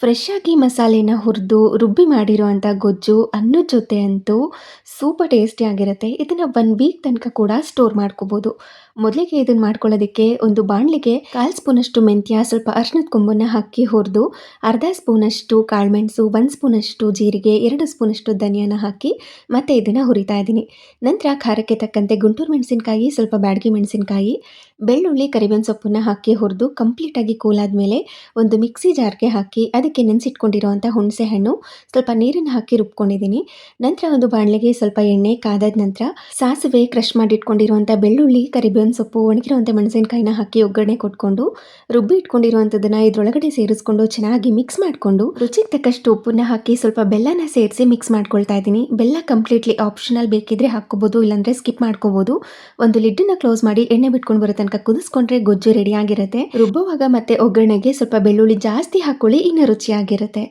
Fresh ಆಗಿ ಮಸಾಲೆನ ಹುರಿದು ರುಬ್ಬಿ ಮಾಡಿರುವಂಥ ಗೊಜ್ಜು ಅನ್ನದ ಜೊತೆ ಅಂತೂ ಸೂಪರ್ ಟೇಸ್ಟಿಯಾಗಿರುತ್ತೆ. ಇದನ್ನ 1 ವೀಕ್ ತನಕ ಕೂಡ ಸ್ಟೋರ್ ಮಾಡ್ಕೋಬೋದು. ಮೊದಲಿಗೆ ಇದನ್ನ ಮಾಡ್ಕೊಳ್ಳೋದಕ್ಕೆ ಒಂದು ಬಾಣಲಿಗೆ 1/4 ಸ್ಪೂನಷ್ಟು ಮೆಂತ್ಯ, ಸ್ವಲ್ಪ ಅರಿಶಿಣದ ಕೊಂಬನ್ನ ಹಾಕಿ ಹುರಿದು, ಅರ್ಧ ಸ್ಪೂನಷ್ಟು ಕಾಳುಮೆಣಸು, 1 ಸ್ಪೂನಷ್ಟು ಜೀರಿಗೆ, 2 ಸ್ಪೂನಷ್ಟು ಧನಿಯಾನ ಹಾಕಿ ಮತ್ತೆ ಇದನ್ನ ಹುರಿತಾ ಇದ್ದೀನಿ. ನಂತರ ಖಾರಕ್ಕೆ ತಕ್ಕಂತೆ ಗುಂಟೂರು ಮೆಣಸಿನಕಾಯಿ, ಸ್ವಲ್ಪ ಬ್ಯಾಡಗಿ ಮೆಣಸಿನಕಾಯಿ, ಬೆಳ್ಳುಳ್ಳಿ, ಕರಿಬೇವಿನ ಸೊಪ್ಪನ್ನ ಹಾಕಿ ಹುರಿದು ಕಂಪ್ಲೀಟಾಗಿ ಕೂಲಾದ್ಮೇಲೆ ಒಂದು ಮಿಕ್ಸಿ ಜಾರ್‌ಗೆ ಹಾಕಿ ಅದಕ್ಕೆ ನೆನೆಸಿಟ್ಕೊಂಡಿರುವಂಥ ಹುಣಸೆ ಹಣ್ಣು, ಸ್ವಲ್ಪ ನೀರನ್ನ ಹಾಕಿ ರುಬ್ಕೊಂಡಿದ್ದೀನಿ. ನಂತರ ಒಂದು ಬಾಣಲೆಗೆ ಸ್ವಲ್ಪ ಎಣ್ಣೆ ಕಾದಾದ ನಂತರ ಸಾಸಿವೆ, ಕ್ರಷ್ ಮಾಡಿ ಇಟ್ಕೊಂಡಿರುವಂಥ ಬೆಳ್ಳುಳ್ಳಿ, ಕರಿಬೇವಿನ ಸೊಪ್ಪು, ಒಣಗಿರುವಂಥ ಮೆಣಸಿನಕಾಯಿನ ಹಾಕಿ ಒಗ್ಗರಣೆ ಕೊಟ್ಕೊಂಡು, ರುಬ್ಬಿ ಇಟ್ಕೊಂಡಿರುವಂಥದ್ದನ್ನ ಇದ್ರೊಳಗಡೆ ಸೇರಿಸ್ಕೊಂಡು ಚೆನ್ನಾಗಿ ಮಿಕ್ಸ್ ಮಾಡಿಕೊಂಡು, ರುಚಿಗೆ ತಕ್ಕಷ್ಟು ಉಪ್ಪನ್ನ ಹಾಕಿ ಸ್ವಲ್ಪ ಬೆಲ್ಲನ ಸೇರಿಸಿ ಮಿಕ್ಸ್ ಮಾಡ್ಕೊಳ್ತಾ ಇದ್ದೀನಿ. ಬೆಲ್ಲ ಕಂಪ್ಲೀಟ್ಲಿ ಆಪ್ಷನಲ್, ಬೇಕಿದ್ರೆ ಹಾಕ್ಕೋಬೋದು, ಇಲ್ಲಾಂದ್ರೆ ಸ್ಕಿಪ್ ಮಾಡ್ಕೋಬೋದು. ಒಂದು ಲಿಡ್ಡನ್ನ ಕ್ಲೋಸ್ ಮಾಡಿ ಎಣ್ಣೆ ಬಿಟ್ಕೊಂಡು ಬರೋ ತನಕ ಕುದಿಸ್ಕೊಂಡ್ರೆ ಗೊಜ್ಜು ರೆಡಿ ಆಗಿರುತ್ತೆ. ರುಬ್ಬುವಾಗ ಮತ್ತೆ ಒಗ್ಗರಣೆಗೆ ಸ್ವಲ್ಪ ಬೆಳ್ಳುಳ್ಳಿ ಜಾಸ್ತಿ ಹಾಕೊಳ್ಳಿ, ಇನ್ನು ರುಚಿಯಾಗಿರುತ್ತೆ.